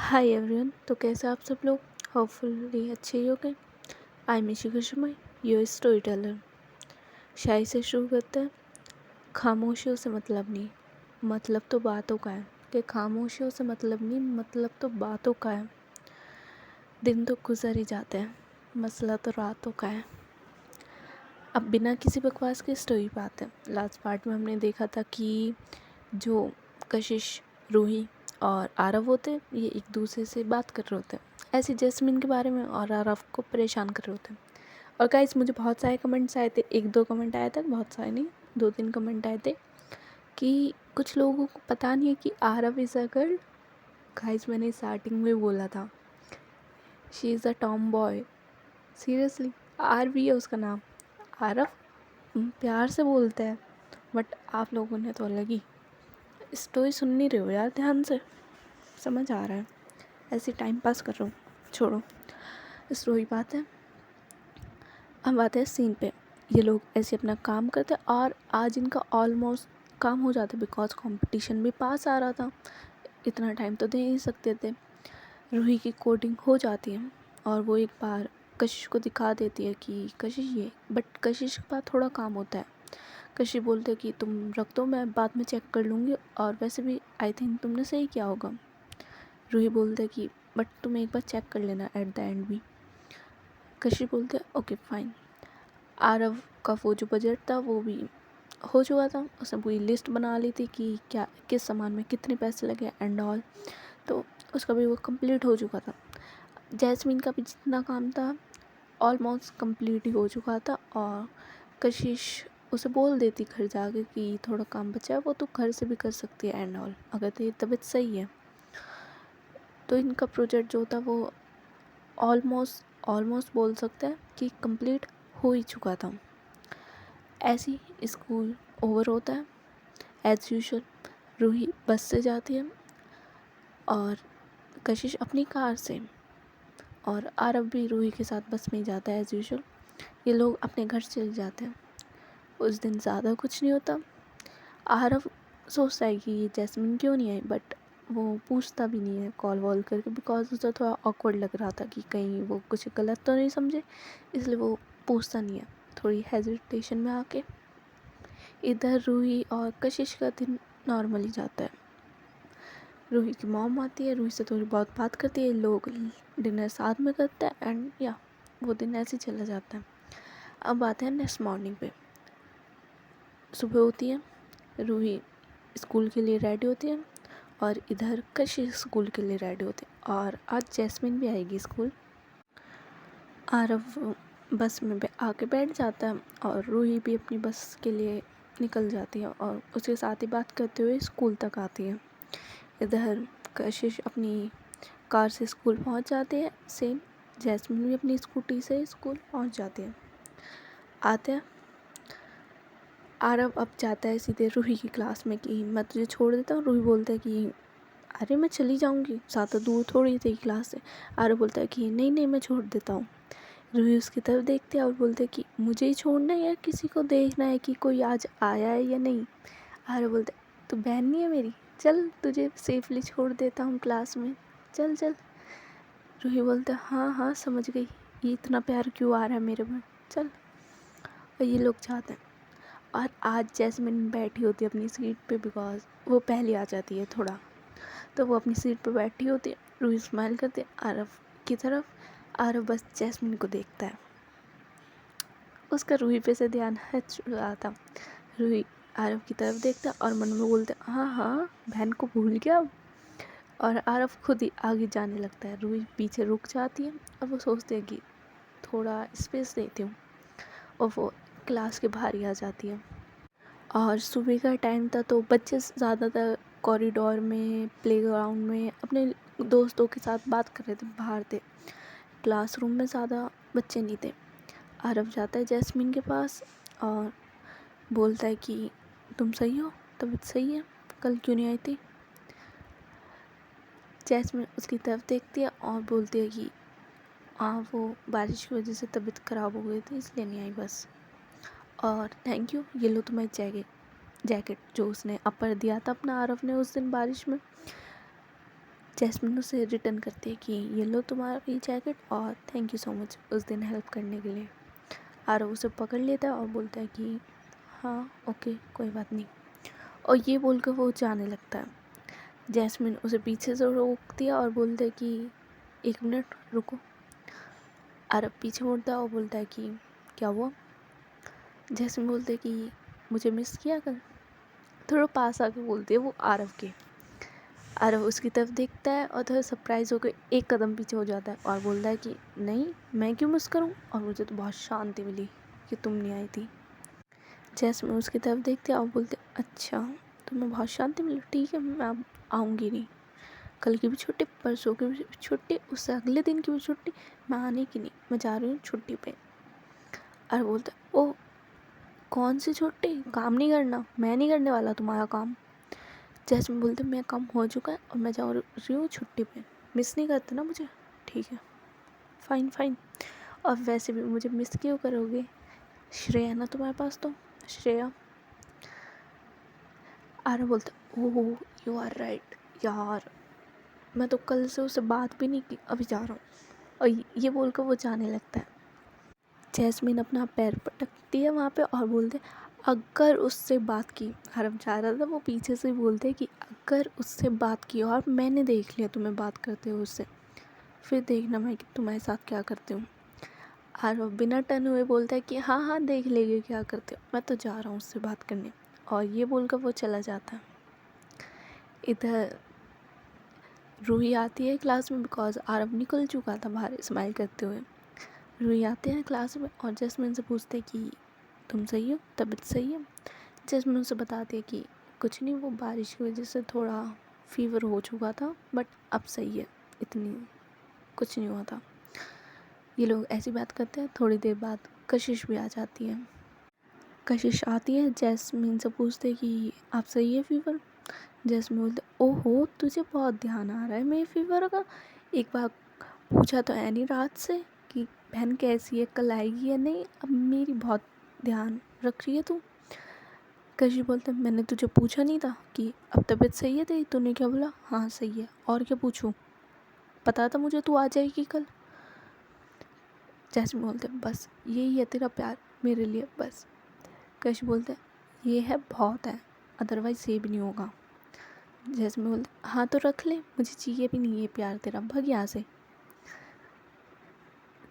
Hi everyone. तो कैसे आप सब लोग? होपफुली अच्छे ही होंगे। I am Ishika Sharma, your storyteller. शायरी से शुरू करते हैं। खामोशियों से मतलब नहीं, मतलब तो बातों का है। कि खामोशियों से मतलब नहीं, मतलब तो बातों का है। दिन तो गुजर ही जाते हैं, मसला तो रातों का है। अब बिना किसी बकवास के स्टोरी पे आते हैं। लास्ट पार्ट में हमने देखा था कि जो कशिश, रूही और आरव होते हैं, ये एक दूसरे से बात कर रहे होते हैं ऐसे जैस्मिन के बारे में, और आरव को परेशान कर रहे होते हैं। और गाइस, मुझे बहुत सारे कमेंट्स आए थे, एक दो कमेंट आए थे, बहुत सारे नहीं, दो तीन कमेंट आए थे कि कुछ लोगों को पता नहीं है कि Aarav is a girl. Guys, मैंने स्टार्टिंग में बोला था she is a tomboy. Seriously, आर भी है उसका नाम। आरव प्यार से बोलता है, बट आप लोगों ने तो अलग ही। स्टोरी सुन नहीं रहे हो यार ध्यान से? समझ आ रहा है, ऐसे टाइम पास कर रहा हूँ, छोड़ो। स्टोरी बात है। हम आते हैं सीन पे। ये लोग ऐसे अपना काम करते हैं और आज इनका ऑलमोस्ट काम हो जाता है, बिकॉज कंपटीशन भी पास आ रहा था। इतना टाइम तो दे नहीं सकते थे। रूही की कोडिंग हो जाती है और वो एक बार कशिश को दिखा देती है कि कशिश ये, बट कशिश के पास थोड़ा काम होता है। कशिश बोलते कि तुम रख दो, मैं बाद में चेक कर लूँगी, और वैसे भी आई थिंक तुमने सही किया होगा। रूही बोलते कि बट तुम एक बार चेक कर लेना एट द एंड भी। कशिश बोलते ओके फाइन। आरव का वो जो बजट था वो भी हो चुका था। उसने पूरी लिस्ट बना ली थी कि क्या किस सामान में कितने पैसे लगे एंड ऑल। तो उसका भी वो कंप्लीट हो चुका था। जैस्मीन का भी जितना काम था ऑलमोस्ट कंप्लीट ही हो चुका था। और कशिश उसे बोल देती घर जाके कि थोड़ा काम बचा है, वो तो घर से भी कर सकती है एंड ऑल, अगर तेरी तबीयत सही है। तो इनका प्रोजेक्ट जो था वो ऑलमोस्ट बोल सकते हैं कि कंप्लीट हो ही चुका था। ऐसे ही स्कूल ओवर होता है एज़ यूजुअल। रूही बस से जाती है और कशिश अपनी कार से, और आरव भी रूही के साथ बस में ही जाता है एज़ यूजुअल। ये लोग अपने घर चले जाते हैं। उस दिन ज़्यादा कुछ नहीं होता। आरव सोचता है कि ये जैस्मिन क्यों नहीं आई, बट वो पूछता भी नहीं है कॉल वॉल करके, बिकॉज उसे थोड़ा ऑकवर्ड लग रहा था कि कहीं वो कुछ गलत तो नहीं समझे, इसलिए वो पूछता नहीं है, थोड़ी हेजिटेशन में आके। इधर रूही और कशिश का दिन नॉर्मली जाता है। रूही की मॉम आती है, रूही से थोड़ी बहुत बात करती है, लोग डिनर साथ में करते हैं एंड या वो दिन ऐसे ही चला जाता है। अब आते हैं नेक्स्ट मॉर्निंग पे। सुबह होती है, रूही स्कूल के लिए रेडी होती है और इधर कशिश स्कूल के लिए रेडी होती है। और आज जैस्मिन भी आएगी स्कूल। आरव बस में आके बैठ जाता है और रूही भी अपनी बस के लिए निकल जाती है और उसके साथ ही बात करते हुए स्कूल तक आती है। इधर कशिश अपनी कार से स्कूल पहुंच जाती है, सेम जैस्मिन भी अपनी स्कूटी से स्कूल पहुंच जाती है। आते हैं, आरव अब जाता है सीधे रूही की क्लास में कि मैं तुझे छोड़ देता हूँ। रूही बोलता है कि अरे मैं चली जाऊँगी, ज़्यादा दूर थोड़ी थी क्लास से। आरव बोलता है कि नहीं नहीं मैं छोड़ देता हूँ। रूही उसकी तरफ देखते हैं और बोलते हैं कि मुझे ही छोड़ना है या किसी को देखना है कि कोई आज आया है या नहीं। आरव बोलता है तू बहन नहीं है मेरी, चल तुझे सेफली छोड़ देता हूँ क्लास में, चल चल। रूही बोलता है हाँ हाँ समझ गई, ये इतना प्यार क्यों आ रहा है मेरे में, चल। और ये लोग जाते हैं। और आज जैस्मिन बैठी होती है अपनी सीट पे, बिकॉज वो पहले आ जाती है थोड़ा, तो वो अपनी सीट पे बैठी होती है। रूही स्माइल करती है आरव की तरफ। आरव बस जैस्मिन को देखता है, उसका रूही पे से ध्यान हट रहा था। रूही आरव की तरफ देखता है और मन में बोलता है हाँ हाँ बहन को भूल गया। और आरव खुद ही आगे जाने लगता है। रूही पीछे रुक जाती है और वो सोचते हैं कि थोड़ा स्पेस देती हूँ, और वो क्लास के बाहर ही आ जाती है। और सुबह का टाइम था तो बच्चे ज़्यादातर कॉरिडोर में, प्लेग्राउंड में अपने दोस्तों के साथ बात कर रहे थे, बाहर थे। क्लासरूम में ज़्यादा बच्चे नहीं थे। आरव जाता है जैस्मिन के पास और बोलता है कि तुम सही हो, तबीयत सही है, कल क्यों नहीं आई थी। जैस्मिन उसकी तरफ देखती है और बोलती है कि हाँ वो बारिश की वजह से तबीयत ख़राब हो गई थी इसलिए नहीं आई बस। और थैंक यू, ये लो तुम्हारी जैकेट जो उसने अपर दिया था अपना आरव ने उस दिन बारिश में। जैस्मिन उसे रिटर्न करती है कि ये लो तुम्हारी जैकेट और थैंक यू सो मच उस दिन हेल्प करने के लिए। आरव उसे पकड़ लेता है और बोलता है कि हाँ ओके कोई बात नहीं, और ये बोलकर वो जाने लगता है। जैस्मिन उसे पीछे से रोकती है और बोलता है कि 1 मिनट रुको। आरव पीछे मुड़ता है और बोलता है कि क्या हुआ। जैस्मिन बोलते है कि मुझे मिस किया कर। थोड़ा पास आके बोलती है वो आरव के। आरव उसकी तरफ देखता है और थोड़ा सरप्राइज होकर 1 कदम पीछे हो जाता है और बोलता है कि नहीं मैं क्यों मिस करूं, और मुझे तो बहुत शांति मिली कि तुम नहीं आई थी। जैस्मिन उसकी तरफ देखते और बोलते अच्छा तुम्हें बहुत शांति मिली, ठीक है मैं अब आऊँगी नहीं। कल की भी छुट्टी, परसों की भी छुट्टी, उससे अगले दिन की भी छुट्टी, मैं आने की नहीं, मैं जा रही हूँ छुट्टी पे। और बोलता ओ कौन सी छुट्टी, काम नहीं करना, मैं नहीं करने वाला तुम्हारा काम। जैस्मिन बोलते मेरा काम हो चुका है और मैं जा रही हूँ छुट्टी पे, मिस नहीं करते ना मुझे, ठीक है फाइन फाइन, और वैसे भी मुझे मिस क्यों करोगे, श्रेया ना तुम्हारे पास, तो श्रेया। आरव बोलता ओह यू आर राइट यार, मैं तो कल से उससे बात भी नहीं की, अभी जा रहा हूँ, और ये बोलकर वो जाने लगता है। जैस्मिन अपना पैर पटकती है वहाँ पे और बोलते अगर उससे बात की, आरव जा रहा था वो पीछे से बोलते कि अगर उससे बात की और मैंने देख लिया तुम्हें बात करते हुए उससे, फिर देखना मैं कि तुम्हारे साथ क्या करती हूँ। आरव बिना टर्न हुए बोलता है कि हाँ हाँ देख लेगी क्या करते हो, मैं तो जा रहा हूँ उससे बात करने, और ये बोलकर वो चला जाता है। इधर रूही आती है क्लास में, बिकॉज आरव निकल चुका था बाहर स्माइल करते हुए। रूही आते हैं क्लास में और जैस्मिन से पूछते कि तुम सही हो, तबीयत सही है। जैस्मिन उसे बताती है कि कुछ नहीं, वो बारिश की वजह से थोड़ा फीवर हो चुका था बट अब सही है, इतनी कुछ नहीं हुआ था। ये लोग ऐसी बात करते हैं, थोड़ी देर बाद कशिश भी आ जाती है। कशिश आती है, जैस्मिन से पूछते कि आप सही है फीवर। जैस्मिन बोलते ओहो तुझे बहुत ध्यान आ रहा है मेरे फीवर का, एक बार पूछा तो है नहीं रात से कि बहन कैसी है, कल आएगी या नहीं, अब मेरी बहुत ध्यान रख रही है तू। कशिश बोलते मैंने तुझे पूछा नहीं था कि अब तबीयत सही है तेरी, तूने क्या बोला हाँ सही है, और क्या पूछूं, पता था मुझे तू आ जाएगी कल। जैस्मिन बोलते बस यही है तेरा प्यार मेरे लिए बस। कशिश बोलते ये है बहुत है, अदरवाइज ये भी नहीं होगा। जैस्मिन बोलते हाँ तो रख ले, मुझे चाहिए भी नहीं ये प्यार तेरा, भाग यहाँ से।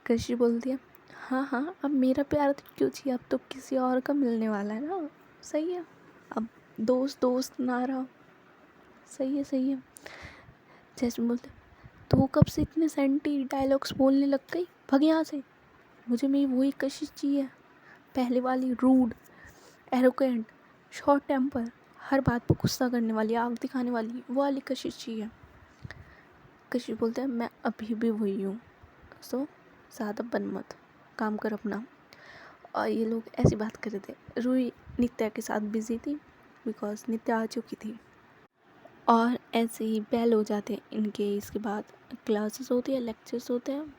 कशिश बोलती है हाँ हाँ अब मेरा प्यार तो क्यों चाहिए, अब तो किसी और का मिलने वाला है ना, सही है, अब दोस्त दोस्त ना रहा, सही है सही है। जैस्मिन बोलते तू कब से इतने सेंटी डायलॉग्स बोलने लग गई, भाग यहाँ से, मुझे मेरी वही कशिश चाहिए, पहले वाली रूड एरोगेंट शॉर्ट टेम्पर, हर बात पर गुस्सा करने वाली, आग दिखाने वाली, वो वाली कशिश चाहिए। कशिश बोलते हैं मैं अभी भी वही हूँ, सो ज़्यादा बन मत, काम कर अपना। और ये लोग ऐसी बात कर रहे थे। रूही नित्या के साथ बिजी थी बिकॉज नित्या आ चुकी थी, और ऐसे ही बेल हो जाते हैं इनके। इसके बाद क्लासेस होती है, लेक्चर्स होते हैं,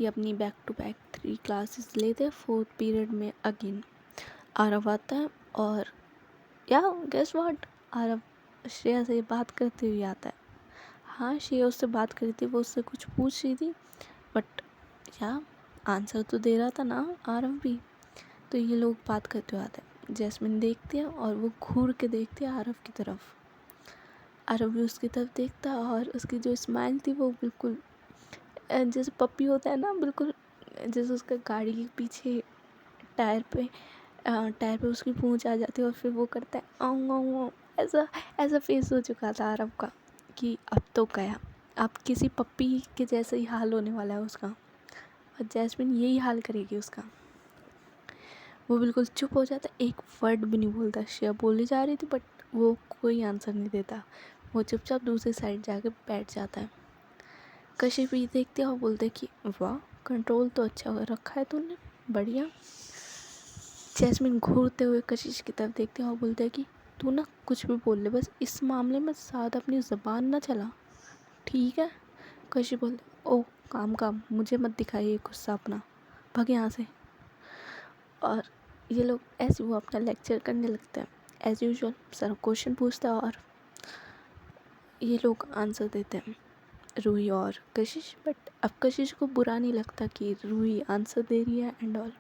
ये अपनी बैक टू बैक 3 क्लासेस लेते हैं। 4th पीरियड में अगेन आरव आता है और या गेस व्हाट, आरव श्रेया से बात करते हुए आता है। हाँ श्रेया उससे बात करी थी, वो उससे कुछ पूछ रही थी बट या आंसर तो दे रहा था ना आरव भी। तो ये लोग बात करते हुए आते हैं। जैस्मिन देखती है और वो घूर के देखती है आरव की तरफ। आरव भी उसकी तरफ देखता है और उसकी जो स्माइल थी वो बिल्कुल जैसे पप्पी होता है ना, बिल्कुल जैसे उसका गाड़ी के पीछे टायर पे उसकी पूंछ आ जाती है और फिर वो करता है आऊँ आऊँ आऊँ, ऐसा ऐसा फेस हो चुका था आरव का कि अब तो गया, अब किसी पप्पी के जैसा ही हाल होने वाला है उसका, और जैस्मिन यही हाल करेगी उसका। वो बिल्कुल चुप हो जाता, एक वर्ड भी नहीं बोलता। श्रेया बोली जा रही थी बट वो कोई आंसर नहीं देता, वो चुपचाप दूसरी साइड जाके बैठ जाता है। कशिश भी देखते और बोलते कि वाह कंट्रोल तो अच्छा रखा है तूने, बढ़िया। जैस्मिन घूरते हुए कशिश की तरफ देखते और बोलते कि तू ना कुछ भी बोल ले, बस इस मामले में ज़्यादा अपनी ज़बान ना चला, ठीक है। कशिश बोलते ओ काम काम, मुझे मत दिखाइए गुस्सा अपना, भाग यहाँ से। और ये लोग ऐसे वो अपना लेक्चर करने लगते हैं एज़ यूजुअल। सर क्वेश्चन पूछता है और ये लोग आंसर देते हैं। रूही और कशिश। बट अब कशिश को बुरा नहीं लगता कि रूही आंसर दे रही है एंड ऑल,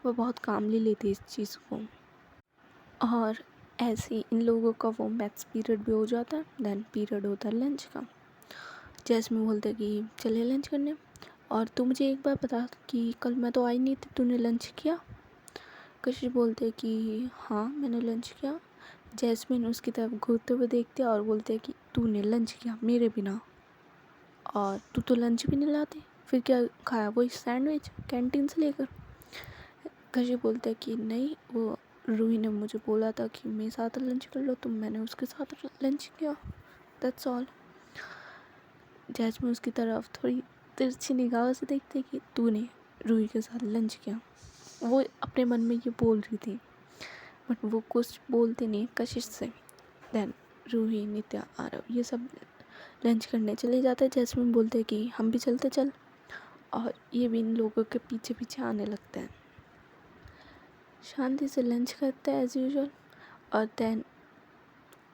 वो बहुत कामली लेती है इस चीज़ को। और ऐसे ही इन लोगों का वो मैथ्स पीरियड भी हो जाता है। देन पीरियड होता है लंच का। जैस्मिन बोलते हैं कि चले लंच करने, और तू मुझे एक बार बता कि कल मैं तो आई नहीं थी, तूने लंच किया? कशिश बोलते हैं कि हाँ मैंने लंच किया। जैस्मिन उसकी तरफ घूरते हुए देखते हैं और बोलते हैं कि तूने लंच किया मेरे बिना, और तू तो लंच भी नहीं लाती, फिर क्या खाया वही सैंडविच कैंटीन से लेकर? कशिश बोलते हैं कि नहीं, वो रूही ने मुझे बोला था कि मेरे साथ लंच कर लो, तो मैंने उसके साथ लंच किया, दैट्स ऑल। जैस्मिन उसकी तरफ थोड़ी तिरछी निगाहों से देखते कि तूने रूही के साथ लंच किया। वो अपने मन में ये बोल रही थी बट वो कुछ बोलते नहीं कशिश से। देन रूही, नित्या, आरव ये सब लंच करने चले जाते हैं। जैस्मिन बोलते हैं कि हम भी चलते चल, और ये भी इन लोगों के पीछे पीछे आने लगते हैं। शांति से लंच करते हैं एज़ यूजुअल, और देन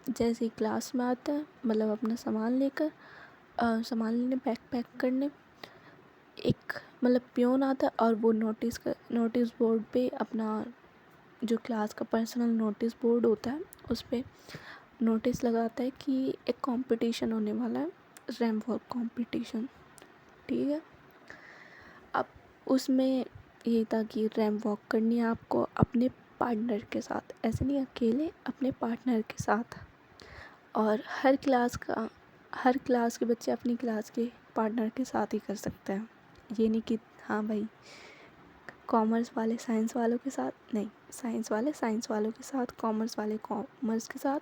जैसे ही क्लास में आता है, मतलब अपना सामान लेकर सामान लेने पैक करने, एक मतलब पियोन आता है और वो नोटिस बोर्ड पे अपना जो क्लास का पर्सनल नोटिस बोर्ड होता है उस पर नोटिस लगाता है कि एक कंपटीशन होने वाला है, रैंप वॉक कंपटीशन। ठीक है, अब उसमें यही था कि रैंप वॉक करनी है आपको अपने पार्टनर के साथ, ऐसे नहीं अकेले, अपने पार्टनर के साथ। और हर क्लास के बच्चे अपनी क्लास के पार्टनर के साथ ही कर सकते हैं। ये नहीं कि हाँ भाई कॉमर्स वाले साइंस वालों के साथ नहीं, साइंस वाले साइंस वालों के साथ, कॉमर्स वाले कॉमर्स के साथ,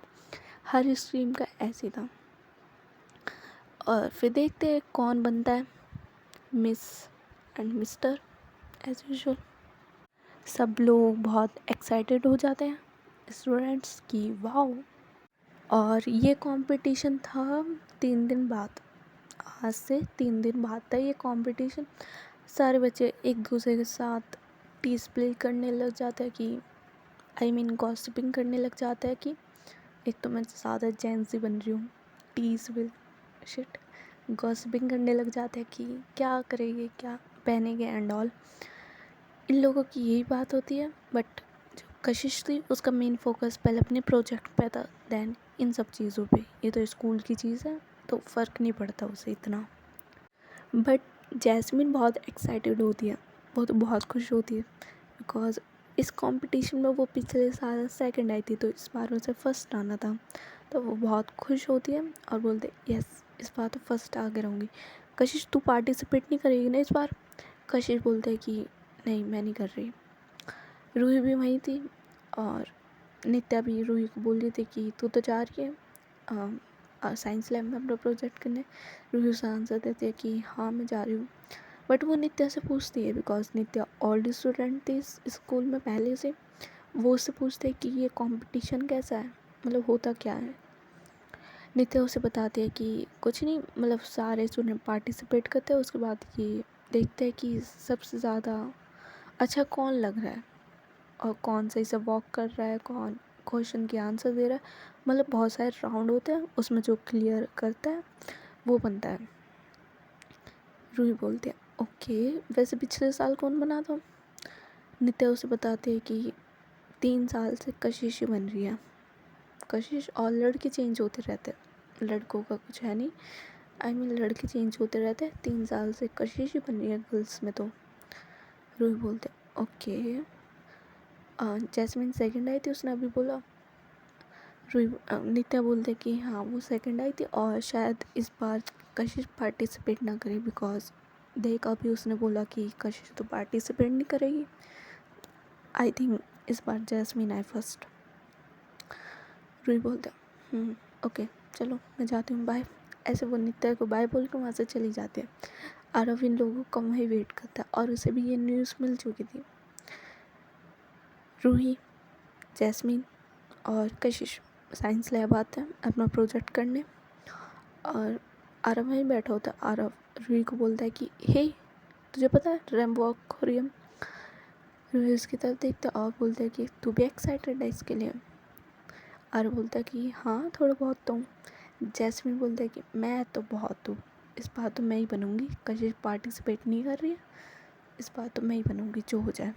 हर स्ट्रीम का ऐसे था। और फिर देखते हैं कौन बनता है miss and mister as usual. सब लोग बहुत एक्साइटेड हो जाते हैं स्टूडेंट्स की, वाओ। और ये कंपटीशन था 3 दिन बाद, आज से 3 दिन बाद था ये कंपटीशन। सारे बच्चे एक दूसरे के साथ टीज प्ले करने लग जाते हैं कि गॉसिपिंग करने लग जाता है कि एक तो मैं ज़्यादा जेंसी बन रही हूँ, टीज विल शिट, गॉसिपिंग करने लग जाते हैं कि क्या करेंगे, क्या पहनेंगे एंड ऑल। इन लोगों की यही बात होती है। बट जो कशिश थी उसका मेन फोकस पहले अपने प्रोजेक्ट पे था, देन इन सब चीज़ों पे। ये तो स्कूल की चीज़ है तो फ़र्क नहीं पड़ता उसे इतना। बट जैस्मिन बहुत एक्साइटेड होती है, वो तो बहुत खुश होती है बिकॉज इस कंपटीशन में वो पिछले साल सेकंड आई थी, तो इस बार उसे फर्स्ट आना था। तो वो बहुत खुश होती है और बोलते यस इस बार तो फर्स्ट आगे रहूँगी। कशिश तू पार्टिसिपेट नहीं करेगी ना इस बार? कशिश बोलते हैं कि नहीं मैं नहीं कर रही। रूही भी वहीं थी और नित्या भी रूही को बोल रही थी कि तू तो जा रही है साइंस लैब में अपना प्रोजेक्ट करने। रूही उसे आंसर देती है कि हाँ मैं जा रही हूँ। बट वो नित्या से पूछती है बिकॉज नित्या ओल्ड स्टूडेंट थी इस स्कूल में पहले से। वो उससे पूछते हैं कि ये कंपटीशन कैसा है, मतलब होता क्या है। नित्या उसे बताती है कि कुछ नहीं, मतलब सारे स्टूडेंट पार्टिसिपेट करते हैं, उसके बाद ये देखते हैं कि सबसे ज़्यादा अच्छा कौन लग रहा है और कौन सही से वॉक कर रहा है, कौन क्वेश्चन के आंसर दे रहा है। मतलब बहुत सारे राउंड होते हैं, उसमें जो क्लियर करता है वो बनता है। रूही बोलती है ओके, वैसे पिछले साल कौन बना था? नित्या उसे बताते हैं कि 3 साल से कशिश ही बन रही है। कशिश और लड़के चेंज होते रहते हैं, लड़कों का कुछ है नहीं, लड़के चेंज होते रहते हैं। 3 साल से कशिश ही बन रही है गर्ल्स में। तो रूही बोलते हैं ओके। जैस्मिन सेकंड आई थी उसने अभी बोला। नित्या बोलते कि हाँ वो सेकंड आई थी और शायद इस बार कशिश पार्टिसिपेट ना करे बिकॉज देखा भी उसने बोला कि कशिश तो पार्टिसिपेट नहीं करेगी। आई थिंक इस बार जैस्मिन आई फर्स्ट। रूही बोलते ओके चलो मैं जाती हूँ, बाय। ऐसे वो नित्या को बाय बोल के वहाँ से चली जाती है। आरव इन लोगों को वहीं वेट करता है और उसे भी ये न्यूज़ मिल चुकी थी। रूही, जैस्मिन और कशिश साइंस लैब आते हैं अपना प्रोजेक्ट करने, और आरव वहीं बैठा होता है। आरव रूही को बोलता है कि हे तुझे पता है रैंप वॉक हो रही है? रूही उसकी तरफ देखता है और बोलता है कि तू भी एक्साइटेड है इसके लिए? आरव बोलता है कि हाँ थोड़ा बहुत तो हूँ। जैस्मिन बोलता है कि मैं तो बहुत हूँ। इस बार तो मैं ही बनूँगी, कशिश पार्टिसिपेट नहीं कर रही है, इस बार तो मैं ही बनूँगी, जो हो जाए।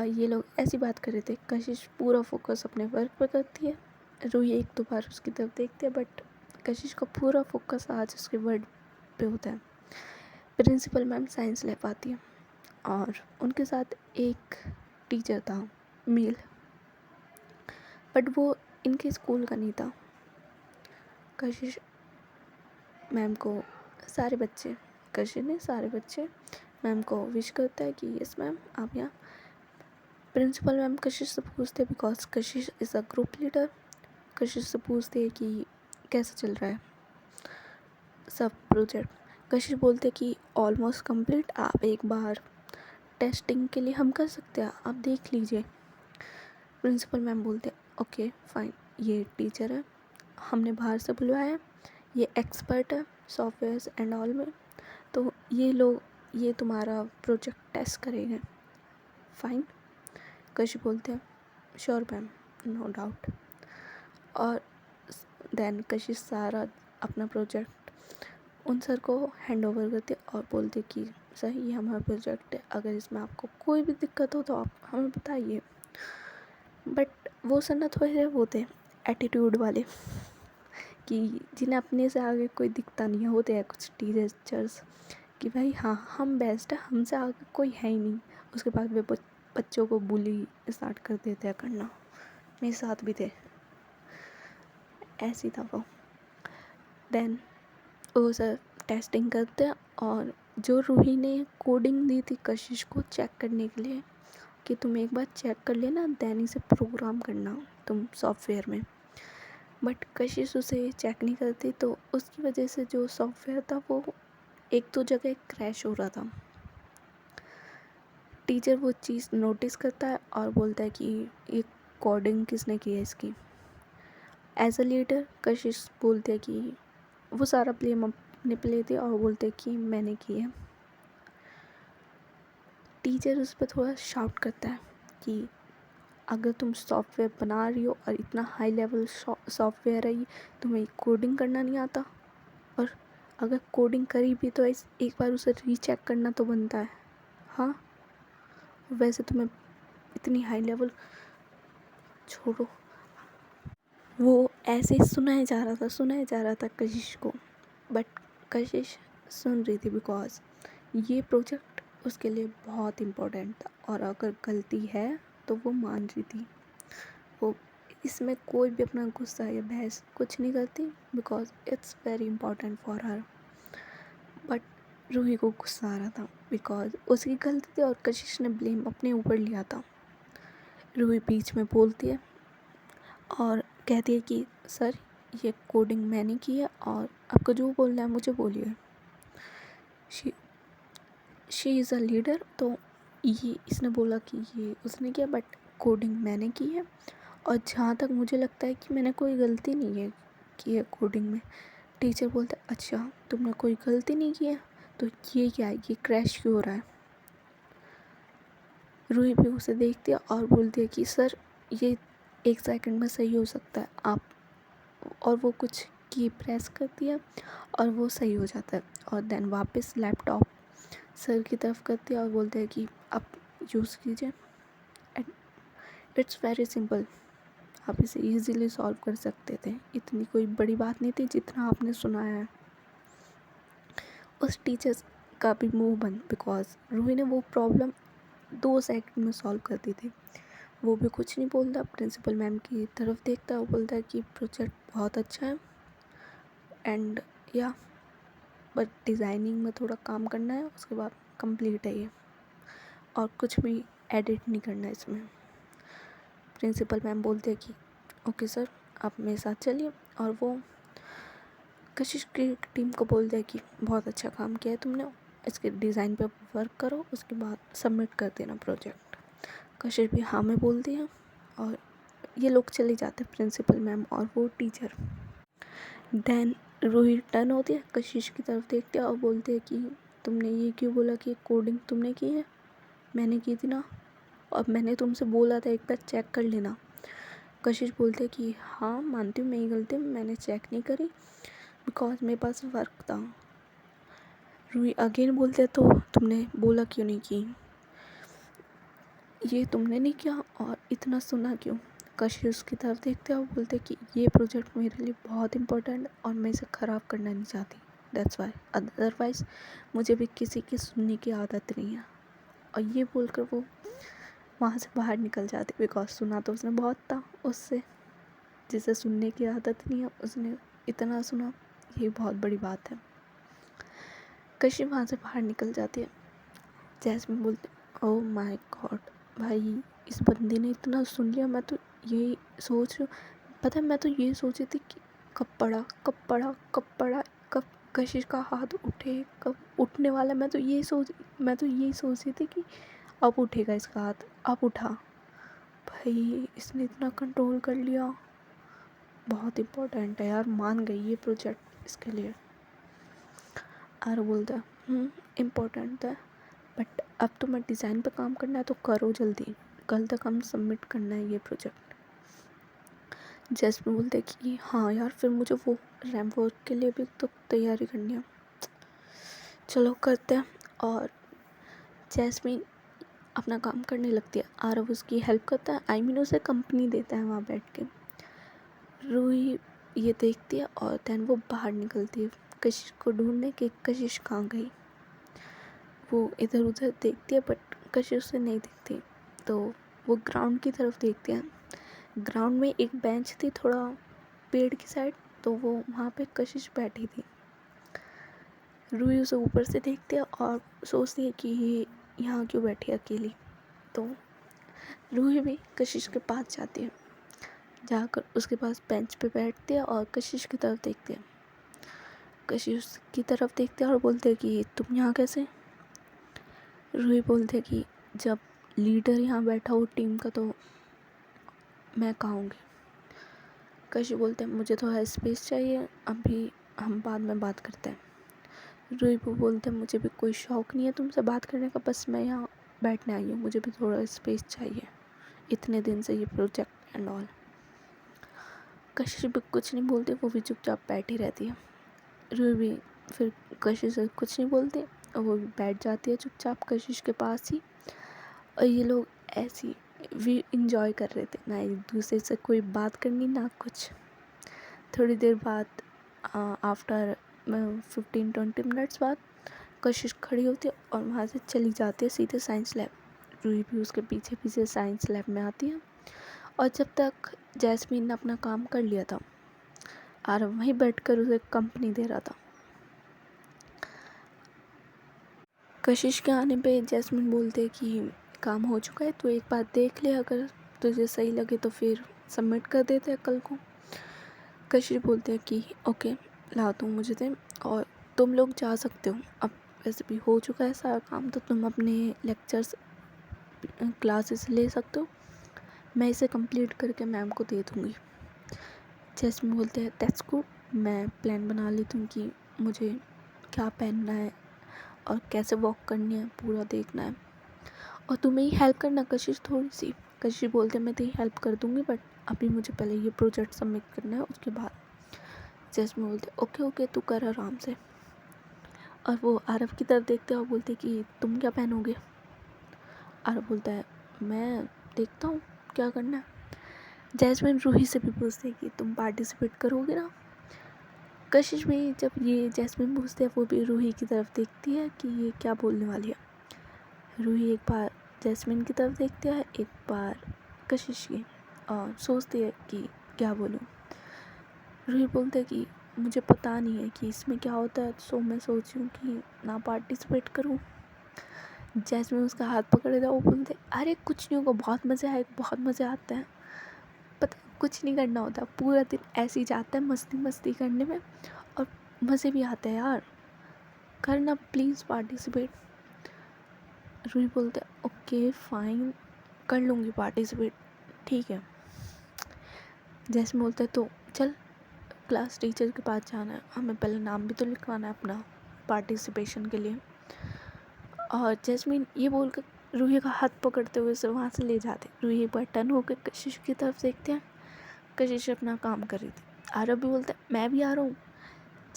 ये लोग ऐसी बात कर रहे थे। कशिश पूरा फोकस अपने वर्क पर करती है, रूही एक दो बार उसकी तरफ देखती है, बट कशिश का पूरा फोकस आज उसके वर्ड पे होता है। प्रिंसिपल मैम साइंस लैब आती है और उनके साथ एक टीचर था, मेल, बट वो इनके स्कूल का नहीं था। कशिश मैम को सारे बच्चे मैम को विश करता है कि यस मैम आप यहाँ। प्रिंसिपल मैम कशिश से पूछते हैं, because Kashish is a group leader, कशिश से पूछते हैं कि कैसा चल रहा है सब प्रोजेक्ट। कशिश बोलते कि ऑलमोस्ट कंप्लीट, आप एक बार टेस्टिंग के लिए हम कर सकते हैं, आप देख लीजिए। प्रिंसिपल मैम बोलते ओके फाइन, ये टीचर है, हमने बाहर से बुलवाया है, ये एक्सपर्ट है सॉफ्टवेयर एंड ऑल में, तो ये तुम्हारा प्रोजेक्ट टेस्ट करेंगे, फाइन। कशिश बोलते हैं श्योर मैम, नो डाउट। और देन कशिश सारा अपना प्रोजेक्ट उन सर को हैंड ओवर करते और बोलते कि सर ये हमारा प्रोजेक्ट है, अगर इसमें आपको कोई भी दिक्कत हो तो आप हमें बताइए। बट वो सर ना थोड़े वो थे एटीट्यूड वाले, कि जिन्हें अपने से आगे कोई दिखता नहीं है। होते हैं कुछ टीचर्स कि भाई हाँ हम बेस्ट है, हमसे आगे कोई है ही नहीं, उसके बाद वे बच्चों को बुली स्टार्ट कर देते हैं करना। मेरे साथ भी थे, ऐसी था वो। देन वो सर टेस्टिंग करते हैं और जो रूही ने कोडिंग दी थी कशिश को चेक करने के लिए कि तुम एक बार चेक कर लेना, देन इसे प्रोग्राम करना तुम सॉफ्टवेयर में, बट कशिश उसे चेक नहीं करती, तो उसकी वजह से जो सॉफ्टवेयर था वो एक दो जगह क्रैश हो रहा था। टीचर वो चीज़ नोटिस करता है और बोलता है कि ये कोडिंग किसने की है इसकी। एज अ लीडर कशिश बोलते हैं कि वो सारा ब्लेम अपने पे लेते और बोलते कि मैंने की है। टीचर उस पर थोड़ा शाउट करता है कि अगर तुम सॉफ्टवेयर बना रही हो और इतना हाई लेवल सॉफ्टवेयर है ये, तुम्हें कोडिंग करना नहीं आता, और अगर कोडिंग करी भी तो एक बार उसे रीचेक करना तो बनता है। हाँ वैसे तुम्हें इतनी हाई लेवल छोड़ो। वो ऐसे ही सुनाया जा रहा था कशिश को, बट कशिश सुन रही थी बिकॉज ये प्रोजेक्ट उसके लिए बहुत इम्पोर्टेंट था, और अगर गलती है तो वो मान रही थी। वो इसमें कोई भी अपना गुस्सा या बहस कुछ नहीं करती, because it's very important for her. But Ruhi को गुस्सा आ रहा था बिकॉज उसकी गलती थी और कशिश ने ब्लेम अपने ऊपर लिया था। रूही बीच में बोलती है और कहती है कि सर ये कोडिंग मैंने की है और आपको जो बोलना है मुझे बोलिए। शी इज़ अ लीडर, तो ये इसने बोला कि ये उसने किया, बट कोडिंग मैंने की है, और जहाँ तक मुझे लगता है कि मैंने कोई गलती नहीं है की है कोडिंग में। टीचर बोलता है अच्छा तुमने कोई गलती नहीं की है, तो ये क्या है, ये क्रैश क्यों हो रहा है। रूही भी उसे देखती है और बोलती है कि सर ये 1 सेकंड में सही हो सकता है आप, और वो कुछ की प्रेस करती है और वो सही हो जाता है। और देन वापस लैपटॉप सर की तरफ करती है और बोलते हैं कि आप यूज़ कीजिए, एंड इट्स वेरी सिंपल, आप इसे इजीली सॉल्व कर सकते थे, इतनी कोई बड़ी बात नहीं थी जितना आपने सुनाया है। उस टीचर का भी मुंह बंद, बिकॉज रूही ने वो प्रॉब्लम 2 सेकंड में सॉल्व कर दी थी। वो भी कुछ नहीं बोलता, प्रिंसिपल मैम की तरफ देखता है, वो बोलता है कि प्रोजेक्ट बहुत अच्छा है एंड या बट डिज़ाइनिंग में थोड़ा काम करना है, उसके बाद कंप्लीट है ये, और कुछ भी एडिट नहीं करना है इसमें। प्रिंसिपल मैम बोलते हैं कि ओके सर आप मेरे साथ चलिए, और वो कशिश की टीम को बोलते हैं कि बहुत अच्छा काम किया है तुमने, इसके डिज़ाइन पे वर्क करो, उसके बाद सबमिट कर देना प्रोजेक्ट। कशिश भी हाँ में बोलती है और ये लोग चले जाते हैं, प्रिंसिपल मैम और वो टीचर। देन रूही टर्न होती है, कशिश की तरफ देखते हैं और बोलते हैं कि तुमने ये क्यों बोला कि कोडिंग तुमने की है, मैंने की थी ना, और मैंने तुमसे बोला था एक बार चेक कर लेना। कशिश बोलते हैं कि हाँ मानती हूँ मेरी गलती, मैंने चेक नहीं करी, बिकॉज मेरे पास वर्क था। रूही अगेन बोलते तो तुमने बोला क्यों नहीं कि ये तुमने नहीं किया और इतना सुना क्यों। कशिश उसकी तरफ देखते और बोलते कि ये प्रोजेक्ट मेरे लिए बहुत इम्पोर्टेंट और मैं इसे ख़राब करना नहीं चाहती, दैट्स वाई, अदरवाइज़ मुझे भी किसी की सुनने की आदत नहीं है। और ये बोलकर वो वहाँ से बाहर निकल जाती, बिकॉज सुना तो उसने बहुत था उससे, जिसे सुनने की आदत नहीं है उसने इतना सुना, ये बहुत बड़ी बात है। कशिश वहाँ से बाहर निकल जाती है। जैस्मिन बोलते ओह माय गॉड भाई, इस बंदे ने इतना सुन लिया। मैं तो यही सोच रही हूँ, पता है मैं तो ये सोची थी कि कब पड़ा कब कशिश का हाथ उठे, कब उठने वाला। मैं तो यही सोची थी कि अब उठेगा इसका हाथ, अब उठा। भाई इसने इतना कंट्रोल कर लिया, बहुत इम्पोर्टेंट है यार, मान गई ये प्रोजेक्ट इसके लिए। और बोलता इम्पोर्टेंट है बट अब तुम्हें डिज़ाइन पे काम करना है तो करो जल्दी, कल तक हम सबमिट करना है ये प्रोजेक्ट। जैस्मिन बोलते कि हाँ यार फिर मुझे वो रैम्प वर्क के लिए भी तो तैयारी करनी है, चलो करते हैं। और जैस्मिन अपना काम करने लगती है, आरव उसकी हेल्प करता है, आई मीन उसे कंपनी देता है वहाँ बैठ के। रूही ये देखती है और दैन वो बाहर निकलती है कशिश को ढूंढने कि कशिश कहाँ गई। वो इधर उधर देखती है बट कशिश उसे नहीं दिखती, तो वो ग्राउंड की तरफ देखती है। ग्राउंड में एक बेंच थी थोड़ा पेड़ की साइड, तो वो वहाँ पे कशिश बैठी थी। रूही उसे ऊपर से देखती है और सोचती है कि ये यहाँ क्यों बैठी है अकेली। तो रूही भी कशिश के पास जाती है, जाकर उसके पास बेंच पे बैठती है और कशिश की तरफ देखती है। कशिश की तरफ देखते हैं और बोलते हैं कि तुम यहाँ कैसे। रूही बोलते हैं कि जब लीडर यहाँ बैठा हो टीम का तो मैं कहूँगी। कशिश बोलते हैं मुझे थोड़ा स्पेस चाहिए, अभी हम बाद में बात करते हैं। रूही को बोलते हैं मुझे भी कोई शौक़ नहीं है तुमसे बात करने का, बस मैं यहाँ बैठने आई हूँ, मुझे भी थोड़ा स्पेस चाहिए, इतने दिन से ये प्रोजेक्ट एंड ऑल। कशिश भी कुछ नहीं बोलती, वो भी चुपचाप बैठी रहती है। रूही भी फिर कशिश से कुछ नहीं बोलती और वो भी बैठ जाती है चुपचाप कशिश के पास ही। और ये लोग ऐसी भी इंजॉय कर रहे थे, ना एक दूसरे से कोई बात करनी ना कुछ। थोड़ी देर बाद आफ्टर 15-20 मिनट्स बाद कशिश खड़ी होती है और वहाँ से चली जाती है सीधे साइंस लैब। रूही भी उसके पीछे पीछे साइंस लैब में आती है। और जब तक जैस्मीन ने अपना काम कर लिया था, आरव वहीं बैठकर उसे कंपनी दे रहा था। कशिश के आने पे जैस्मिन बोलते कि काम हो चुका है तो एक बार देख ले, अगर तुझे सही लगे तो फिर सबमिट कर देते हैं कल को। कशिश बोलते हैं कि ओके ला दूँ मुझे दे और तुम लोग जा सकते हो, अब वैसे भी हो चुका है सारा काम, तो तुम अपने लेक्चर्स क्लासेस ले सकते हो, मैं इसे कंप्लीट करके मैम को दे दूँगी। जैस्मिन बोलते हैं दैट्स गुड, मैं प्लान बना लेती हूँ कि मुझे क्या पहनना है और कैसे वॉक करनी है, पूरा देखना है, और तुम्हें ही हेल्प करना कशिश थोड़ी सी। कशिश बोलते मैं तेरी हेल्प कर दूँगी बट अभी मुझे पहले ये प्रोजेक्ट सबमिट करना है, उसके बाद। जैस्मिन बोलते ओके ओके तू कर आराम से। और वो आरव की तरफ देखते और बोलते कि तुम क्या पहनोगे। आरव बोलता है मैं देखता हूँ क्या करना है। जैस्मिन रूही से भी पूछते कि तुम पार्टिसिपेट करोगे ना। कशिश भी जब ये जैस्मिन पूछते हैं वो भी रूही की तरफ देखती है कि ये क्या बोलने वाली है। रूही एक बार जैस्मिन की तरफ देखती है, एक बार कशिश की, और सोचती है कि क्या बोलूँ। रूही बोलते कि मुझे पता नहीं है कि इसमें क्या होता है, सो मैं सोची हूँ कि ना पार्टिसिपेट करूँ। जैस्मिन उसका हाथ पकड़े था, वो बोलते अरे कुछ नहीं होगा, बहुत मज़े आए, बहुत मज़े आते हैं, पता कुछ नहीं करना होता, पूरा दिन ऐसे ही जाता है मस्ती मस्ती करने में और मज़े भी आते हैं यार, करना प्लीज़ पार्टिसिपेट। रूही बोलते ओके फाइन कर लूँगी पार्टिसिपेट, ठीक है। जैसे बोलते तो चल क्लास टीचर के पास जाना है, हमें पहले नाम भी तो लिखवाना है अपना पार्टिसिपेशन के लिए। और जैस्मिन ये बोलकर रूही का हाथ पकड़ते हुए उसे वहाँ से ले जाते। रूही एक बार टर्न होकर कशिश की तरफ देखते हैं, कशिश अपना काम कर रही थी। आरव भी बोलता है मैं भी आ रहा हूँ।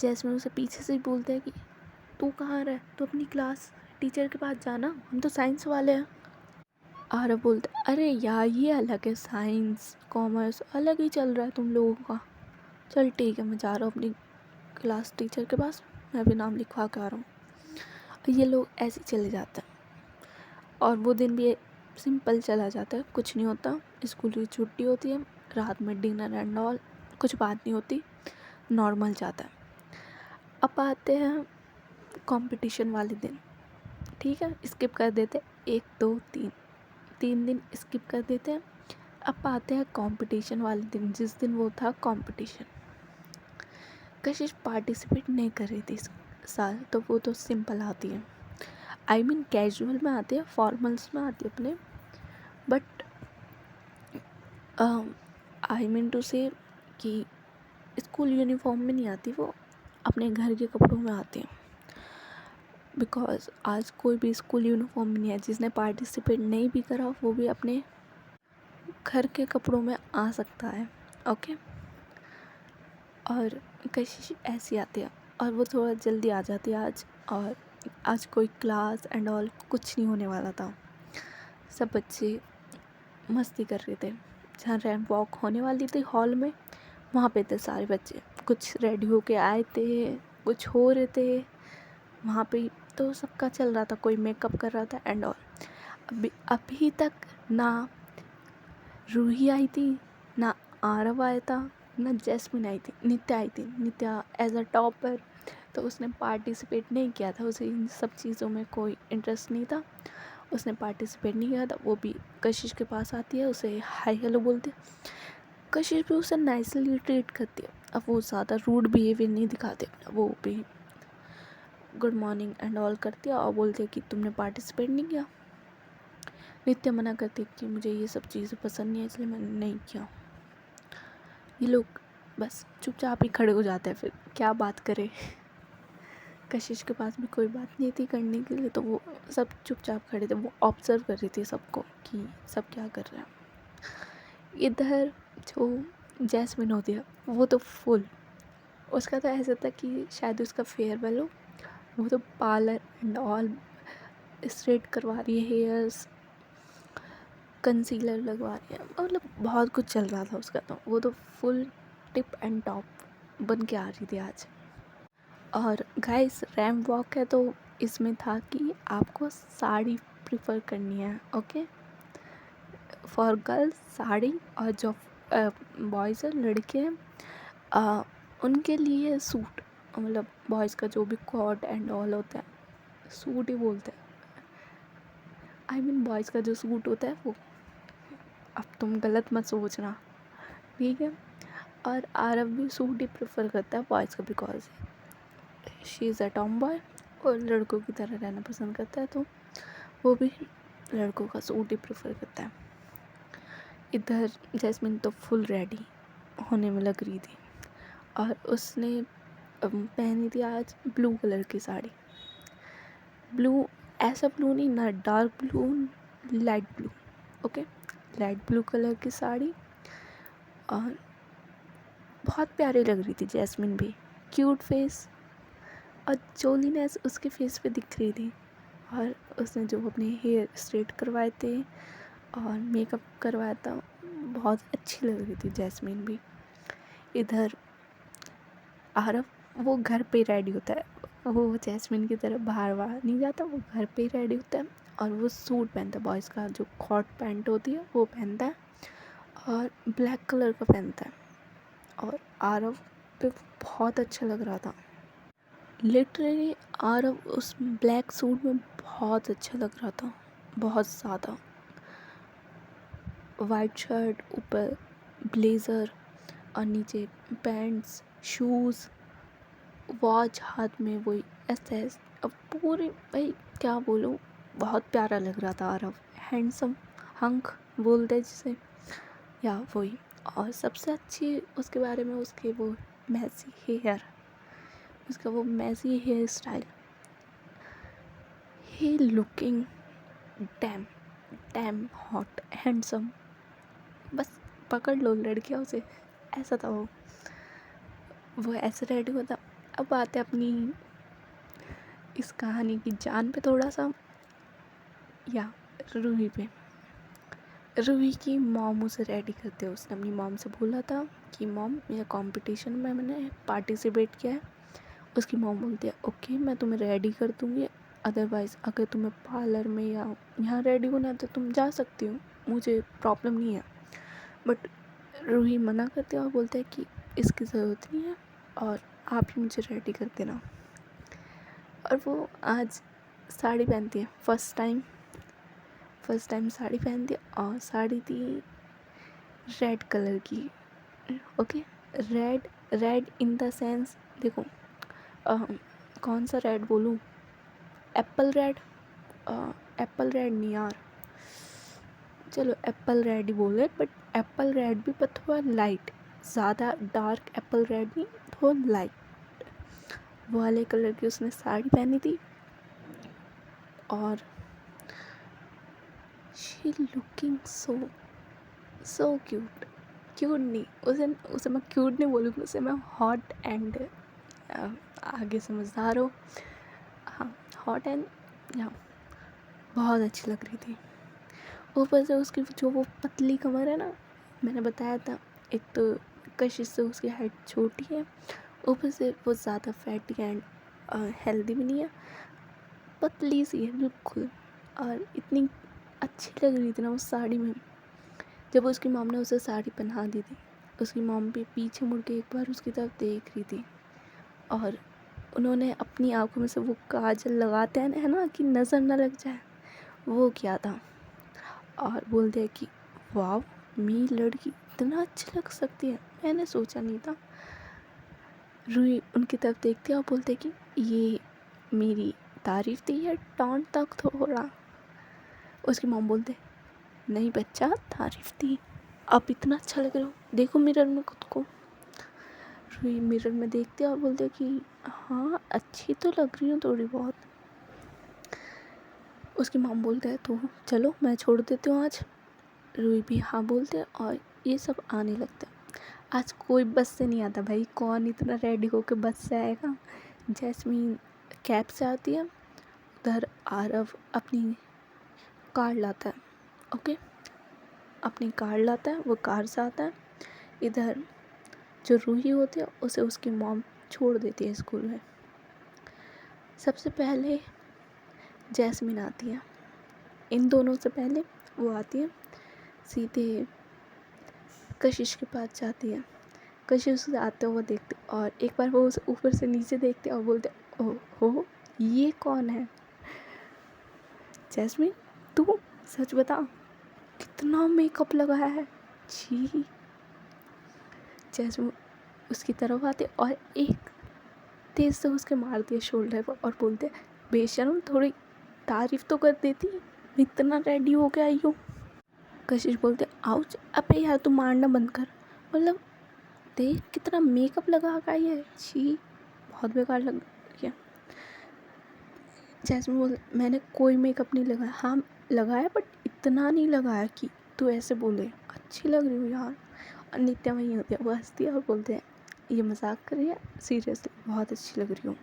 जैस्मिन उसे पीछे से ही बोलते हैं कि तू कहाँ रहा है, तू अपनी क्लास टीचर के पास जाना, हम तो साइंस वाले हैं। आरव बोलता है अरे यार ये अलग है, साइंस कॉमर्स अलग ही चल रहा है तुम लोगों का। चल ठीक है, मैं जा रहा हूँ अपनी क्लास टीचर के पास, मैं भी नाम लिखवा के आ रहा हूँ। ये लोग ऐसे चले जाते हैं और वो दिन भी सिंपल चला जाता है, कुछ नहीं होता। स्कूल की छुट्टी होती है, रात में डिनर एंड ऑल, कुछ बात नहीं होती, नॉर्मल जाता है। अब आते हैं कंपटीशन वाले दिन, ठीक है, स्किप कर देते 1 2 3 दिन स्किप कर देते हैं। अब आते हैं कंपटीशन वाले दिन, जिस दिन वो था कंपटीशन। कशिश पार्टिसिपेट नहीं कर रही थी इस साल, तो वो तो सिंपल आती है, आई मीन कैजुअल में आती है, फॉर्मल्स में आती है अपने, बट आई मीन टू से कि स्कूल यूनिफॉर्म में नहीं आती, वो अपने घर के कपड़ों में आती है। बिकॉज आज कोई भी स्कूल यूनिफॉर्म में नहीं है, जिसने पार्टिसिपेट नहीं भी करा वो भी अपने घर के कपड़ों में आ सकता है, ओके। और कशिश ऐसी आती है और वो थोड़ा जल्दी आ जाती है आज, और आज कोई क्लास एंड ऑल कुछ नहीं होने वाला था। सब बच्चे मस्ती कर रहे थे, जहाँ रैंप वॉक होने वाली थी हॉल में, वहाँ पे थे सारे बच्चे, कुछ रेडी होके आए थे, कुछ हो रहे थे वहाँ पे, तो सबका चल रहा था, कोई मेकअप कर रहा था एंड ऑल। अभी तक ना रूही आई थी, ना आरव आया था, ना जैस्मिन आई थी, नित्या आई थी। नित्या एज अ टॉपर, तो उसने पार्टिसिपेट नहीं किया था, उसे इन सब चीज़ों में कोई इंटरेस्ट नहीं था, उसने पार्टिसिपेट नहीं किया था। वो भी कशिश के पास आती है, उसे हाय हेलो बोलती, कशिश भी उसे नाइसली ट्रीट करती है। अब वो ज़्यादा रूड बिहेवियर नहीं दिखाते, वो भी गुड मॉर्निंग एंड ऑल करती है और बोलती है कि तुमने पार्टिसिपेट नहीं किया। नित्या मना करती है कि मुझे ये सब चीज़ें पसंद नहीं है, इसलिए मैंने नहीं किया। ये लोग बस चुपचाप ही खड़े हो जाते हैं, फिर क्या बात करें। कशिश के पास भी कोई बात नहीं थी करने के लिए, तो वो सब चुपचाप खड़े थे, वो ऑब्जर्व कर रही थी सबको कि सब क्या कर रहे हैं। इधर जो जैस्मिन होती है वो तो फुल, उसका तो ऐसा था कि शायद उसका फेयरवेल हो, वो तो पार्लर एंड ऑल स्ट्रेट करवा रही है, हेयर्स कंसीलर लगवा रही है, मतलब बहुत कुछ चल रहा था उसका, तो वो तो फुल टिप एंड टॉप बन के आ रही थी आज। और गाइस रैंप वॉक है, तो इसमें था कि आपको साड़ी प्रिफर करनी है, ओके। फॉर गर्ल्स साड़ी, और जो बॉयज़ है, लड़के हैं, उनके लिए सूट, मतलब बॉयज़ का जो भी कोट एंड ऑल होता है सूट ही बोलते हैं, आई मीन बॉयज़ का जो सूट होता है वो, अब तुम गलत मत सोचना, ठीक है। और आरव भी सूट ही प्रेफर करता है बॉयज़ का, because she is a Tom boy और लड़कों की तरह रहना पसंद करता है, तो वो भी लड़कों का सूट ही प्रेफर करता है। इधर जैस्मिन तो फुल रेडी होने में लग रही थी, और उसने पहनी थी आज ब्लू कलर की साड़ी। ब्लू ऐसा ब्लू नहीं, ना dark blue, light blue, okay, light blue colour की साड़ी, और बहुत प्यारी लग रही थी जैस्मिन भी, क्यूट फेस और जोलीनेस उसके फेस पे दिख रही थी। और उसने जो अपने हेयर स्ट्रेट करवाए थे और मेकअप करवाया था, बहुत अच्छी लग रही थी जैस्मिन भी। इधर आरव वो घर पे रेडी होता है, वो जैस्मिन की तरह बाहर नहीं जाता, वो घर पे ही रेडी होता है, और वो सूट पहनता है, बॉयज़ का जो कॉट पैंट होती है वो पहनता है, और ब्लैक कलर का पहनता है, और आरव पे बहुत अच्छा लग रहा था। लिटरली आरव उस ब्लैक सूट में बहुत अच्छा लग रहा था, बहुत ज़्यादा। वाइट शर्ट, ऊपर ब्लेज़र, और नीचे पैंट्स, शूज़, वॉच हाथ में, वही ऐसे अब पूरे, भाई क्या बोलूँ, बहुत प्यारा लग रहा था आरव, हैंडसम, हंक बोलते जिसे, या वही। और सबसे अच्छी उसके बारे में उसके वो मैसी हेयर, उसका वो messy hair style, he looking damn damn hot handsome, बस पकड़ लो लड़कियाँ उसे, ऐसा था वो ऐसे रेडी हुआ था। अब आते हैं अपनी इस कहानी की जान पे थोड़ा सा, या रूही पे। रूही की मॉम उसे रेडी करते हैं। उसने अपनी मॉम से बोला था कि मॉम, मेरा कंपटीशन में मैंने पार्टिसिपेट किया है। उसकी मॉम बोलती है ओके, मैं तुम्हें रेडी कर दूँगी, अदरवाइज़ अगर तुम्हें पार्लर में या यहाँ रेडी होना है तो तुम जा सकती हो, मुझे प्रॉब्लम नहीं है। बट रूही मना करती है और बोलते हैं कि इसकी ज़रूरत नहीं है और आप ही मुझे रेडी कर देना। और वो आज साड़ी पहनती है, फर्स्ट टाइम साड़ी पहनती है, और साड़ी थी रेड कलर की। Okay, red in the sense, देखो कौन सा रेड बोलूँ, एप्पल रेड नहीं यार, चलो एप्पल रेड ही बोले, बट एप्पल रेड भी पर थोड़ा लाइट, ज़्यादा डार्क एप्पल रेड नहीं, थोड़ा लाइट वाले कलर की उसने साड़ी पहनी थी। और शी लुकिंग सो क्यूट नहीं, उसे मैं क्यूट नहीं बोलूँगी, उसे मैं हॉट एंड आगे समझदार हो, हाँ हॉट एंड, हाँ बहुत अच्छी लग रही थी। ऊपर से उसकी जो वो पतली कमर है ना, मैंने बताया था, एक तो कशिश से उसकी हाइट छोटी है, ऊपर से वो ज़्यादा फैटी एंड हेल्दी भी नहीं है, पतली सी है बिल्कुल, और इतनी अच्छी लग रही थी ना उस साड़ी में। जब उसकी मॉम ने उसे साड़ी पहना दी थी, उसकी मॉम भी पीछे मुड़ के एक बार उसकी तरफ देख रही थी, और उन्होंने अपनी आंखों में से वो काजल लगाते हैं है ना कि नज़र ना लग जाए, वो किया था। और बोलते हैं कि वाह, मेरी लड़की इतना अच्छी लग सकती है, मैंने सोचा नहीं था। रूही उनकी तरफ देखती है और बोलते कि ये मेरी तारीफ़ थी या टॉन्ट तक थोड़ा। उसकी मॉम बोलते नहीं बच्चा, तारीफ़ थी, आप इतना अच्छा लग रहे हो, देखो मिरर में खुद को। रूही मिरर में देखते और बोलते कि हाँ अच्छी तो लग रही हूँ थोड़ी बहुत। उसकी मॉम बोलते हैं तो चलो मैं छोड़ देती हूँ आज। रूही भी हाँ बोलते हैं और ये सब आने लगते हैं। आज कोई बस से नहीं आता भाई, कौन इतना रेडी होकर बस से आएगा। जैस्मीन कैब से आती है, उधर आरव अपनी कार लाता है। ओके, अपनी कार लाता है, वो कार से आता है। इधर जो रूही होती है उसे उसकी मॉम छोड़ देती है स्कूल में। सबसे पहले जैस्मीन आती है, इन दोनों से पहले वो आती है, सीधे कशिश के पास जाती है। कशिश उसे आते हुए देखते और एक बार वो उसे ऊपर से नीचे देखते और बोलते ओह हो, ये कौन है? जैस्मीन, तू सच बता, कितना मेकअप लगाया है, छी। जैस्मीन उसकी तरफ आते और एक तेज से उसके मारती है शोल्डर पर और बोलते बेशर्म, थोड़ी तारीफ तो कर देती, मैं इतना रेडी हो के आई हूँ। कशिश बोलते आउच, अबे यार तू मारना बंद कर, मतलब देख कितना मेकअप लगा कर आई है, छी बहुत बेकार लग रही है। जैस्मीन बोल मैंने कोई मेकअप नहीं लगाया, हाँ लगाया बट इतना नहीं लगाया कि तू ऐसे बोले, अच्छी लग रही हूँ यार। और नित्या वहीं होती है, वो हंसती है और बोलते हैं ये मजाक कर रही है, सीरियसली बहुत अच्छी लग रही हूँ।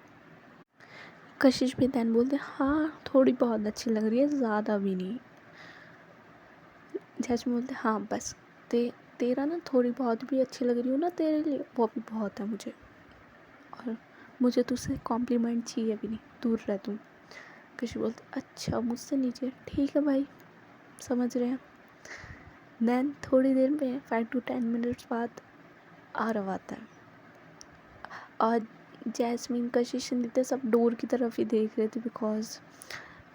कशिश भी दैन बोलते हाँ थोड़ी बहुत अच्छी लग रही है, ज़्यादा भी नहीं। जैस्मीन बोलते हाँ बस तेरा ना थोड़ी बहुत भी अच्छी लग रही हूँ ना तेरे लिए, वो भी बहुत है मुझे, और मुझे तुझसे कॉम्प्लीमेंट चाहिए भी नहीं, दूर रह तू। कशिश बोलते अच्छा मुझसे नीचे, ठीक है भाई समझ रहे हैं। दैन थोड़ी देर में 5 to 10 मिनट्स बाद आरव आता है, और जैस्मीन कशिश नित्या सब डोर की तरफ ही देख रहे थे, बिकॉज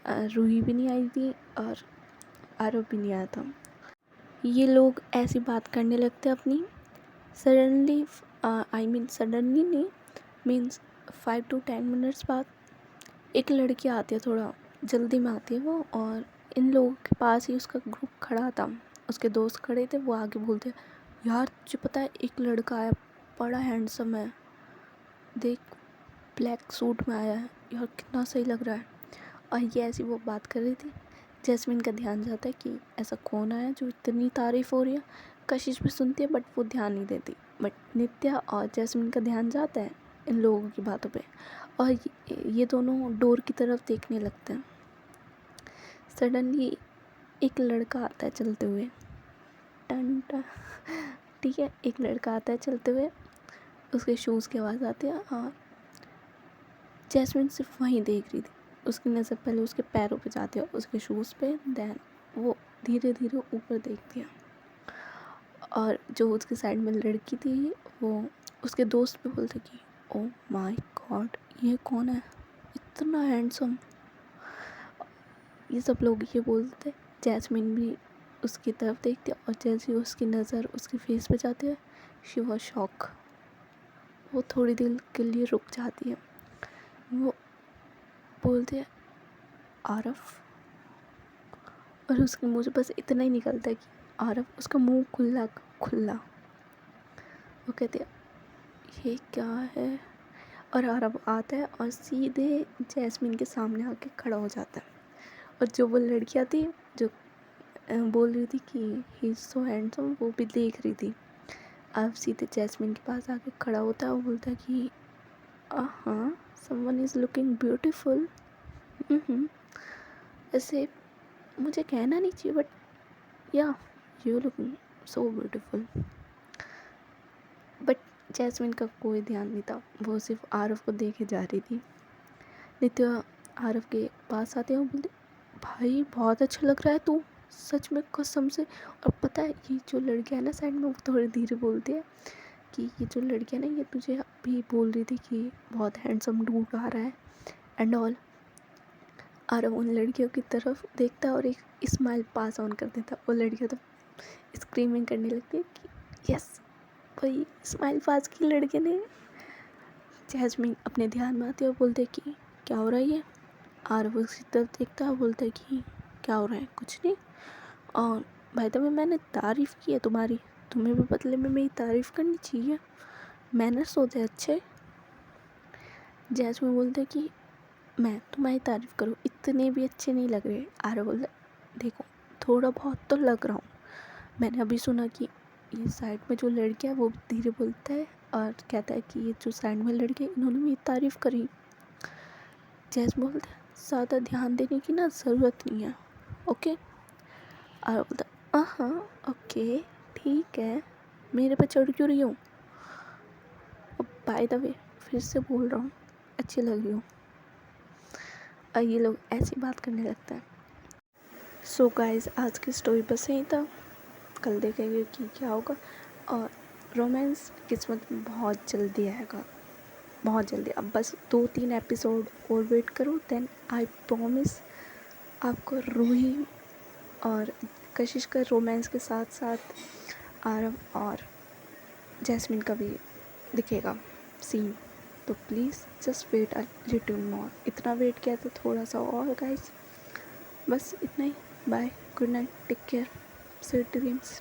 रूही भी नहीं आई थी और आरव भी नहीं आया था। ये लोग ऐसी बात करने लगते अपनी। सडनली सडनली नहीं, मीन्स 5 to 10 मिनट्स बाद एक लड़की आती है, थोड़ा जल्दी में आती है वो, और इन लोगों के पास ही उसका ग्रुप खड़ा था, उसके दोस्त खड़े थे। वो आगे बोलते यार तुझे पता है एक लड़का आया, बड़ा हैंडसम है, देख ब्लैक सूट में आया है यार, कितना सही लग रहा है। और ये ऐसी वो बात कर रही थी। जैस्मीन का ध्यान जाता है कि ऐसा कौन आया जो इतनी तारीफ़ हो रही है। कशिश भी सुनती है बट वो ध्यान नहीं देती, बट नित्या और जैस्मीन का ध्यान जाता है इन लोगों की बातों पे। और ये दोनों डोर की तरफ देखने लगते हैं। सडनली एक लड़का आता है चलते हुए, टन टन, ठीक है, एक लड़का आता है चलते हुए, उसके शूज़ की आवाज़ आती है। हाँ, जैस्मिन सिर्फ वहीं देख रही थी, उसकी नज़र पहले उसके पैरों पे जाती है, उसके शूज़ पे, देन वो धीरे धीरे ऊपर देखती है। और जो उसके साइड में लड़की थी वो उसके दोस्त पे बोलते कि ओ माय गॉड, ये कौन है, इतना हैंडसम। ये सब लोग ये बोलते। जैस्मिन भी उसकी तरफ देखती है और जैसे ही उसकी नज़र उसके फेस पे जाती है, शी वाज शॉक। वो थोड़ी देर के लिए रुक जाती है। वो बोलते हैं आरफ, और उसके मुँह से बस इतना ही निकलता है कि आरफ। उसका मुंह खुला खुला। वो कहती है ये क्या है, और आरफ आता है और सीधे जैस्मिन के सामने आके खड़ा हो जाता है। और जो वो लड़कियाँ थी जो बोल रही थी कि ही इज़ सो हैंडसम, वो भी देख रही थी। अब सीधे जैस्मिन के पास आके खड़ा होता है और बोलता है कि हाँ, समवन इज़ लुकिंग ब्यूटीफुल। ऐसे मुझे कहना नहीं चाहिए but yeah you looking so beautiful. But Jasmine का कोई ध्यान नहीं था, वो सिर्फ आरफ को देखे जा रही थी। नित्या आरफ के पास आते हैं और बोलते भाई बहुत अच्छा लग रहा है तू, सच में कसम से। और पता है ये जो लड़कियाँ है ना साइड में, वो थोड़ी धीरे बोलती है कि ये जो लड़की है ना ये तुझे अभी बोल रही थी कि बहुत हैंडसम डूड आ रहा है एंड ऑल। और उन लड़कियों की तरफ देखता है और एक स्माइल पास ऑन कर देता। वो लड़कियाँ तो स्क्रीमिंग करने लगती है कि यस भाई स्माइल पास की लड़के ने। जैस्मिन अपने ध्यान में आती है और बोलते कि क्या हो रहा है ये। और वो उसकी तरफ देखता है, बोलता है कि क्या हो रहा है, कुछ नहीं। और भाई तो मैंने तारीफ़ की है तुम्हारी, तुम्हें भी बदले में मेरी तारीफ़ करनी चाहिए, मैनर्स होते अच्छे। जैस्मिन बोलते कि मैं तुम्हारी तारीफ़ करूँ, इतने भी अच्छे नहीं लग रहे। आर बोलता देखो थोड़ा बहुत तो लग रहा हूँ। मैंने अभी सुना कि ये साइड में जो लड़का है वो धीरे बोलता है और कहता है कि ये जो साइड में लड़के इन्होंने मेरी तारीफ़ करी। जैस्मिन बोलता है ज़्यादा ध्यान देने की ना ज़रूरत नहीं है, ओके। और बोलता हाँ ओके ठीक है, मेरे पे चढ़ क्यों रही हूँ। बाय द वे फिर से बोल रहा हूँ, अच्छी लग रही हूँ। और ये लोग ऐसी बात करने लगता है। सो गाइस आज की स्टोरी बस यही था, कल देखेंगे कि क्या होगा। और रोमांस किस्मत में बहुत जल्दी आएगा, बहुत जल्दी। अब बस 2-3 एपिसोड और वेट करो, देन आई प्रॉमिस आपको रूही और कशिश का रोमांस के साथ साथ आरव और जैस्मिन का भी दिखेगा सीन। तो please just wait a little more. इतना वेट किया तो थोड़ा सा और गाइस, बस इतना ही। Bye, good night, take care, sweet dreams.